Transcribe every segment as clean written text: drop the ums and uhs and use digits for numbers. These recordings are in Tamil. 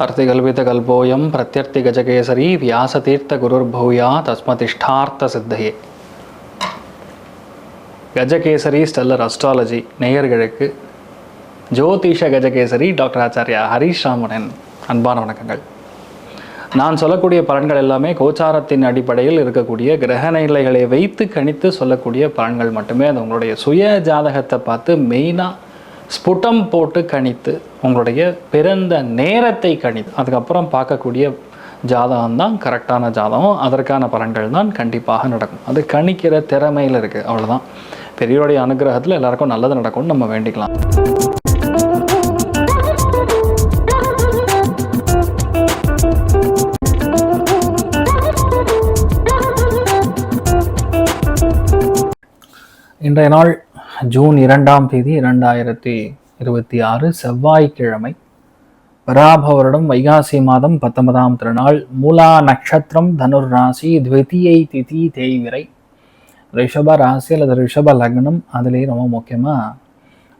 अर्तिकल्पितकल्पोऽयं प्रत्यर्थिगजकेसरी व्यासतीर्थगुरुर्भूया தஸ்மதிஷ்டார்த்த கஜகேசரி ஸ்டெல்லர் அஸ்ட்ராலஜி நேயர்களுக்கு ஜோதிஷ கஜகேசரி டாக்டர் ஆச்சாரியா ஹரீஷ் ராமனின் அன்பான வணக்கங்கள். நான் சொல்லக்கூடிய பலன்கள் எல்லாமே கோச்சாரத்தின் அடிப்படையில் இருக்கக்கூடிய கிரக நிலைகளை வைத்து கணித்து சொல்லக்கூடிய பலன்கள் மட்டுமே. அது உங்களுடைய சுய ஜாதகத்தை பார்த்து மெயினாக ஸ்புட்டம் போட்டு கணித்து உங்களுடைய பிறந்த நேரத்தை கணித்து அதுக்கப்புறம் பார்க்கக்கூடிய ஜாதகம் தான் கரெக்டான ஜாதகம். அதற்கான பலன்கள் தான் கண்டிப்பாக நடக்கும். அது கணிக்கிற திறமையில் இருக்குது, அவ்வளோதான். பெரியோருடைய அனுகிரகத்தில் எல்லாருக்கும் நல்லது நடக்கும்னு நம்ம வேண்டிக்கலாம். இன்றைய நாள் ஜூன் 2ஆம் தேதி 2026 செவ்வாய்க்கிழமை, பராப வருடம் வைகாசி மாதம் 19ஆம் திருநாள், மூலா நட்சத்திரம், தனுர் ராசி, த்விதியை திதி தேய்விரை, ரிஷப ராசி அல்லது ரிஷப லக்னம். அதுலேயே ரொம்ப முக்கியமாக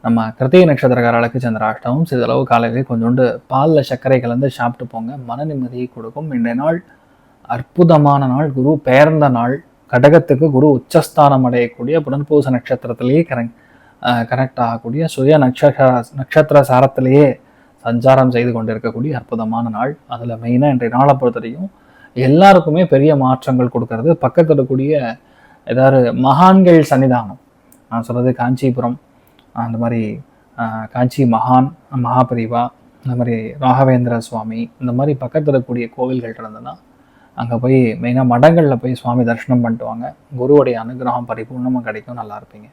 நம்ம கிருத்திகை நட்சத்திரக்காரர்களுக்கு சந்திராஷ்டமம். சிறிதளவு காலையிலே கொஞ்சோண்டு பாலில் சர்க்கரை கலந்து சாப்பிட்டு போங்க, மன நிம்மதியை கொடுக்கும். இன்றைய நாள் அற்புதமான நாள், குரு பெயர்ந்த நாள். கடகத்துக்கு குரு உச்சஸ்தானம் அடையக்கூடிய புனர்பூச நட்சத்திரத்திலேயே கனெக்ட் ஆகக்கூடிய சுய நட்சத்திர சாரத்திலேயே சஞ்சாரம் செய்து கொண்டிருக்கக்கூடிய அற்புதமான நாள். அதில் மெயினாக இன்றைய நாளை பொறுத்தவரையும் எல்லாருக்குமே பெரிய மாற்றங்கள் கொடுக்கறது பக்கத்தில் இருக்கக்கூடிய ஏதாவது மகான்கள் சன்னிதானம். நான் சொல்கிறது காஞ்சிபுரம், அந்த மாதிரி காஞ்சி மகாபரிவா, இந்த மாதிரி ராகவேந்திர சுவாமி, இந்த மாதிரி பக்கத்தில் இருக்கக்கூடிய கோவில்கள் இருந்ததுன்னா அங்கே போய் மெயினாக மடங்களில் போய் சுவாமி தரிசனம் பண்ணிட்டு வாங்க. குருவுடைய அனுகிரகம் பரிபூர்ணமாக கிடைக்கும், நல்லா இருப்பீங்க.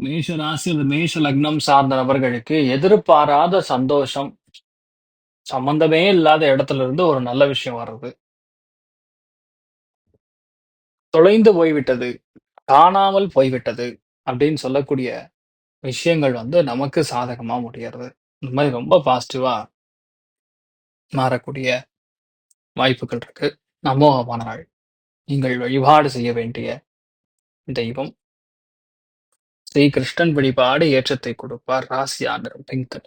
மேஷ ராசி அல்லது மேஷ லக்னம் சார்ந்த நபர்களுக்கு எதிர்பாராத சந்தோஷம், சம்பந்தமே இல்லாத இடத்துல இருந்து ஒரு நல்ல விஷயம் வர்றது, தொலைந்து போய்விட்டது, காணாமல் போய்விட்டது அப்படின்னு சொல்லக்கூடிய விஷயங்கள் நமக்கு சாதகமா முடியறது. இந்த மாதிரி ரொம்ப பாசிட்டிவா மாறக்கூடிய வாய்ப்புகள் இருக்கு. அமோகமான நாள். நீங்கள் வழிபாடு செய்ய வேண்டிய தெய்வம் ஸ்ரீ கிருஷ்ணன் வழிபாடு ஏற்றத்தை கொடுப்பார். ராசியா நிறம் பிங்க்.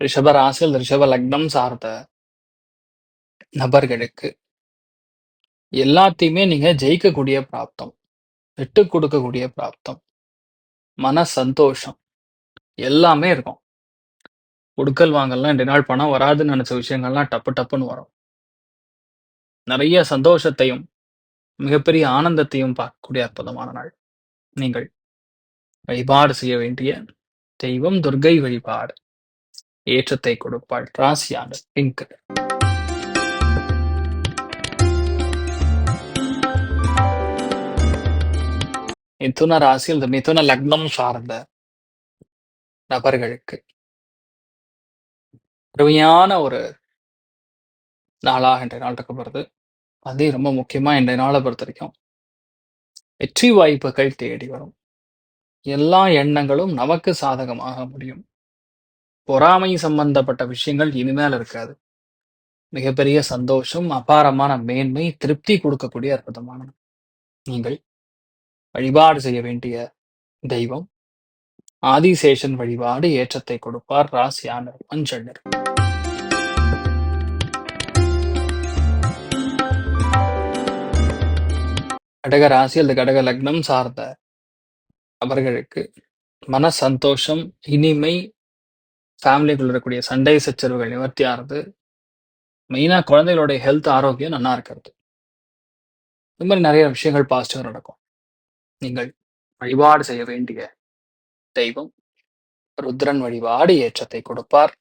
ரிஷப ராசியில் ரிஷப லக்னம் சார்ந்த நபர்களுக்கு எல்லாத்தையுமே நீங்க ஜெயிக்கக்கூடிய பிராப்தம், விட்டு கொடுக்கக்கூடிய பிராப்தம், மன சந்தோஷம் எல்லாமே இருக்கும். கொடுக்கல் வாங்கலாம் ரெண்டு நாள் பணம் வராதுன்னு நினைச்ச விஷயங்கள்லாம் டப்பு டப்புன்னு வரும். நிறைய சந்தோஷத்தையும் மிகப்பெரிய ஆனந்தத்தையும் பார்க்கக்கூடிய அற்புதமான நாள். நீங்கள் வழிபாடு செய்ய வேண்டிய தெய்வம் துர்கை வழிபாடு ஏற்றத்தை கொடுப்பாள். ராசியான பிங்க். மிதுன ராசியில் மிதுன லக்னம் சார்ந்த நபர்களுக்கு அருமையான ஒரு நாளாக இன்றைய நாள் இருக்கப்படுறது. அதே ரொம்ப முக்கியமா இன்றைய நாளை பொறுத்த வரைக்கும் வெற்றி வாய்ப்புகள் தேடி வரும். எல்லா எண்ணங்களும் நமக்கு சாதகமாக முடியும். பொறாமை சம்பந்தப்பட்ட விஷயங்கள் இனிமேல் இருக்காது. மிகப்பெரிய சந்தோஷம், அபாரமான மேன்மை, திருப்தி கொடுக்கக்கூடிய அற்புதமான. நீங்கள் வழிபாடு செய்ய வேண்டிய தெய்வம் ஆதிசேஷன் வழிபாடு ஏற்றத்தை கொடுப்பார். ராசியான மஞ்சள் நிறம். கடக ராசி அல்லது கடக லக்னம் சார்ந்த அவர்களுக்கு மன சந்தோஷம், இனிமை, ஃபேமிலிக்குள்ள இருக்கக்கூடிய சண்டை சச்சரவுகள் நிவர்த்தி ஆகிறது. மெயினா குழந்தைகளுடைய ஹெல்த் ஆரோக்கியம் நல்லா இருக்கிறது. இந்த மாதிரி நிறைய விஷயங்கள் பாசிட்டிவ் நடக்கும். நீங்கள் வழிபாடு செய்ய வேண்டிய தெய்வம் ருத்ரன் வழிபாடு ஏற்றத்தை கொடுப்பார்.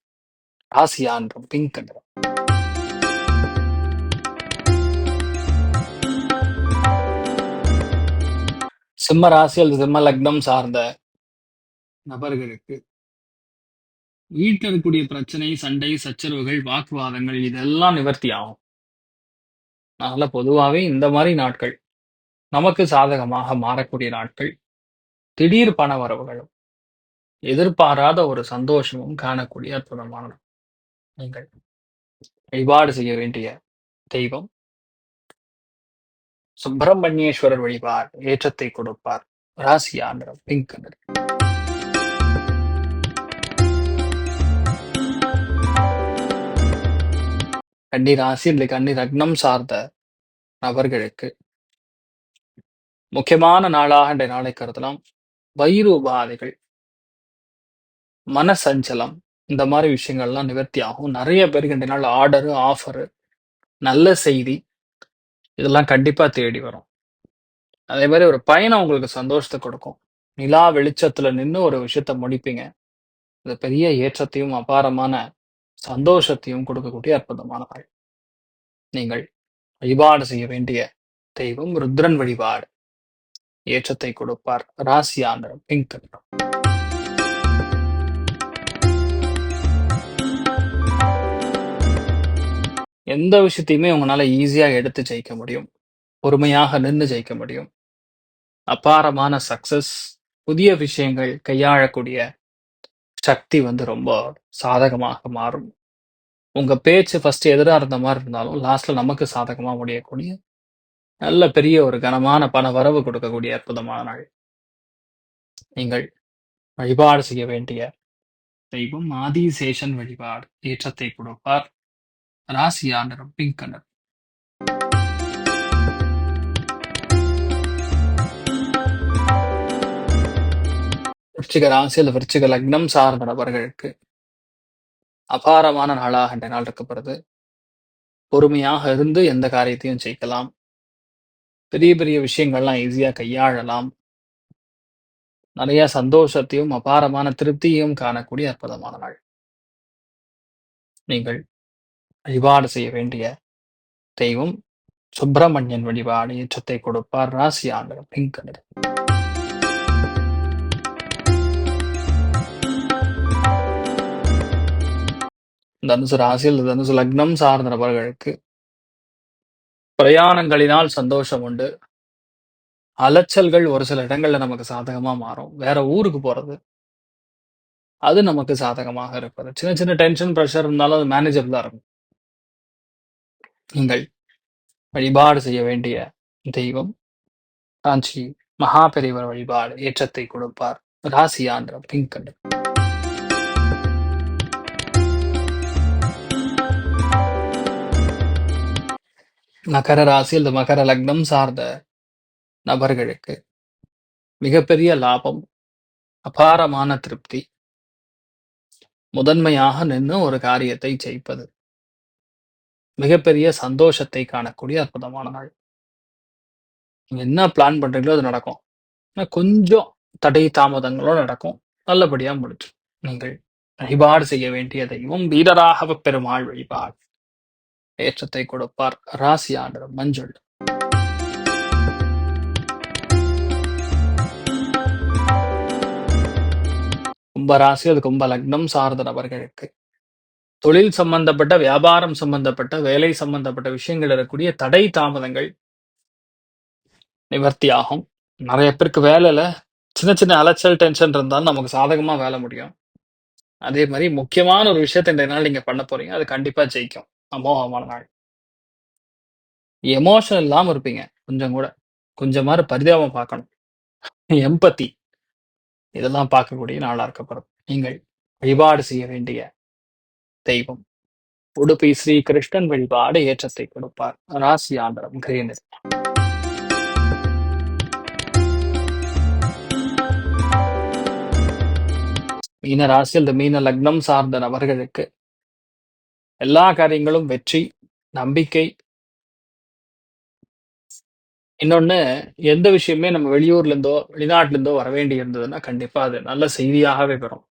ராசியான் பிங்க் நிறம். சிம்ம ராசி அல்லது சிம்ம லக்னம் சார்ந்த நபர்களுக்கு வீட்டில் இருக்கக்கூடிய பிரச்சனை, சண்டை சச்சரவுகள், வாக்குவாதங்கள் இதெல்லாம் நிவர்த்தி ஆகும். அதனால பொதுவாகவே இந்த மாதிரி நாட்கள் நமக்கு சாதகமாக மாறக்கூடிய நாட்கள். திடீர் பண வரவுகளும் எதிர்பாராத ஒரு சந்தோஷமும் காணக்கூடிய அற்புதமான நீங்கள் வழிபாடு செய்ய வேண்டிய தெய்வம் சுப்பிரமணியேஸ்வரர் வழிபாடு ஏற்றத்தை கொடுப்பார். ராசியா நிறம் பிங்க் கலர். கன்னி ராசி இல்லை கன்னி லக்னம் சார்ந்த நபர்களுக்கு முக்கியமான நாளாக இன்றைய நாளை கருதலாம். வயிறு உபாதைகள், மனசஞ்சலம், இந்த மாதிரி விஷயங்கள்லாம் நிவர்த்தி ஆகும். நிறைய பேருக்கு இன்றைய நாள் ஆர்டரு, ஆஃபரு, நல்ல செய்தி இதெல்லாம் கண்டிப்பா தேடி வரும். அதே மாதிரி ஒரு பயணம் உங்களுக்கு சந்தோஷத்தை கொடுக்கும். நிலா வெளிச்சத்துல நின்று ஒரு விஷயத்த முடிப்பீங்க. இது பெரிய ஏற்றத்தையும் அபாரமான சந்தோஷத்தையும் கொடுக்கக்கூடிய அற்புதமான நாள். நீங்கள் வழிபாடு செய்ய வேண்டிய தெய்வம் ருத்ரன் வழிபாடு ஏற்றத்தை கொடுப்பார். ராசியா நிறம் பிங்க் கலர். எந்த விஷயத்தையுமே உங்களால ஈஸியா எடுத்து ஜெயிக்க முடியும். பொறுமையாக நின்று ஜெயிக்க முடியும். அபாரமான சக்சஸ், புதிய விஷயங்கள் கையாளக்கூடிய சக்தி ரொம்ப சாதகமாக மாறும். உங்க பேச்சு ஃபர்ஸ்ட் எதிரா இருந்த மாதிரி இருந்தாலும் லாஸ்ட்ல நமக்கு சாதகமா முடியக்கூடிய நல்ல பெரிய ஒரு கனமான பண வரவு கொடுக்கக்கூடிய அற்புதமான நாள். நீங்கள் வழிபாடு செய்ய வேண்டிய தெய்வம் ஆதிசேஷன் வழிபாடு ஏற்றத்தை கொடுப்பார். ராசியா நிறம் பிங்க் கலர். விருச்சிக ராசி அல்லது விருச்சிக லக்னம் சார்ந்த நபர்களுக்கு அபாரமான நாளாக இந்த நாள் இருக்கப்படுது. பொறுமையாக இருந்து எந்த காரியத்தையும் ஜெயிக்கலாம். பெரிய பெரிய விஷயங்கள்லாம் ஈஸியா கையாளலாம். நிறைய சந்தோஷத்தையும் அபாரமான திருப்தியையும் காணக்கூடிய அற்புதமான நாள். நீங்கள் வழிபாடு செய்ய வேண்டிய தெய்வம் சுப்பிரமணியன் வழிபாடு ஏற்றத்தை கொடுப்பார். ராசி ஆண்டு பிங்க் கலர். தனுசு ராசியில் தனுசு லக்னம் சார்ந்த நபர்களுக்கு பிரயாணங்களினால் சந்தோஷம் உண்டு. அலைச்சல்கள் ஒரு சில இடங்கள்ல நமக்கு சாதகமா மாறும். வேற ஊருக்கு போறது அது நமக்கு சாதகமாக இருப்பது. சின்ன சின்ன டென்ஷன் ப்ரெஷர் இருந்தாலும் அது மேனேஜபிளா இருக்கும். நீங்கள் வழிபாடு செய்ய வேண்டிய தெய்வம் காஞ்சி மகாபெரிவர் வழிபாடு ஏற்றத்தை கொடுப்பார். ராசியாந்திரம் பிங்க் கலர். மகர ராசி அல்லது மகர லக்னம் சார்ந்த நபர்களுக்கு மிகப்பெரிய லாபம், அபாரமான திருப்தி, முதன்மையாக நின்று ஒரு காரியத்தை ஜெயிப்பது, மிகப்பெரிய சந்தோஷத்தை காணக்கூடிய அற்புதமான நாள். நீங்க என்ன பிளான் பண்றீங்களோ அது நடக்கும். கொஞ்சம் தடை தாமதங்களோ நடக்கும். நல்லபடியா முடிச்சு. நீங்கள் வழிபாடு செய்ய வேண்டிய தெய்வம் வீரராகவ பெருமாள் வழிபாடு ஏற்றத்தை கொடுப்பார். ராசியாண்டர் மஞ்சள். கும்பராசி அது கும்ப லக்னம் சார்ந்த நபர்களுக்கு தொழில் சம்பந்தப்பட்ட, வியாபாரம் சம்பந்தப்பட்ட, வேலை சம்பந்தப்பட்ட விஷயங்கள் இருக்கக்கூடிய தடை தாமதங்கள் நிவர்த்தி ஆகும். நிறைய பேருக்கு வேலையில சின்ன சின்ன அலைச்சல் டென்ஷன் இருந்தாலும் நமக்கு சாதகமா வேலை முடியும். அதே மாதிரி முக்கியமான ஒரு விஷயத்த இந்த நாள் நீங்க பண்ண போறீங்க, அது கண்டிப்பா ஜெயிக்கும். அமோகமான நாள். எமோஷன் இல்லாம இருப்பீங்க. கொஞ்சம் கூட கொஞ்சமாறு பரிதாபம் பார்க்கணும். எம்பத்தி இதெல்லாம் பார்க்கக்கூடிய நாளா இருக்கப்படும். நீங்கள் வழிபாடு செய்ய வேண்டிய தெய்வம் உடுப்பி ஸ்ரீ கிருஷ்ணன் வழிபாடு ஏற்றத்தை கொடுப்பார். ராசி ஆண்டரம் கிரீனர். மீன ராசி அல்லது மீன லக்னம் சார்ந்த நபர்களுக்கு எல்லா காரியங்களும் வெற்றி, நம்பிக்கை. இன்னொன்னு, எந்த விஷயமே நம்ம வெளியூர்ல இருந்தோ வெளிநாட்டுல இருந்தோ வர வேண்டி இருந்ததுன்னா கண்டிப்பா அது நல்ல செய்தியாகவே பெறும்.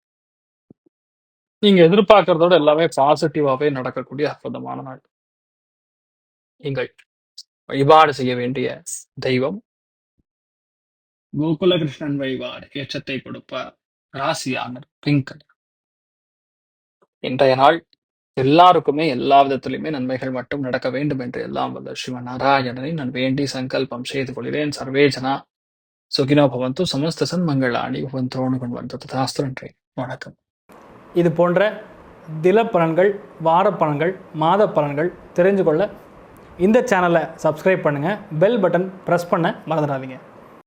நீங்க எதிர்பார்க்கறதோட எல்லாமே பாசிட்டிவாவே நடக்கக்கூடிய அற்புதமான நாள். நீங்கள் வழிபாடு செய்ய வேண்டிய தெய்வம் கோகுலகிருஷ்ணன் வழிபாடு ஏற்றத்தை கொடுப்பார். ராசியானர் பிங்க். இன்றைய நாள் எல்லாருக்குமே எல்லா விதத்திலுமே நன்மைகள் மட்டும் நடக்க வேண்டும் என்று எல்லாம் வல்ல ஸ்ரீமன் நாராயணனை நான் வேண்டி சங்கல்பம் செய்து கொள்கிறேன். சர்வே ஜனா சுகினோ பவந்து சமஸ்த சன்மங்களாணி பவந்தோணுகன் வந்து ததாஸ்து. வணக்கம். இது போன்ற தில பலன்கள், வார பலன்கள், மாத பலன்கள் தெரிஞ்சு கொள்ள இந்த சேனலை சப்ஸ்கிரைப் பண்ணுங்கள், பெல் பட்டன் ப்ரெஸ் பண்ண மறந்துடாதீங்க.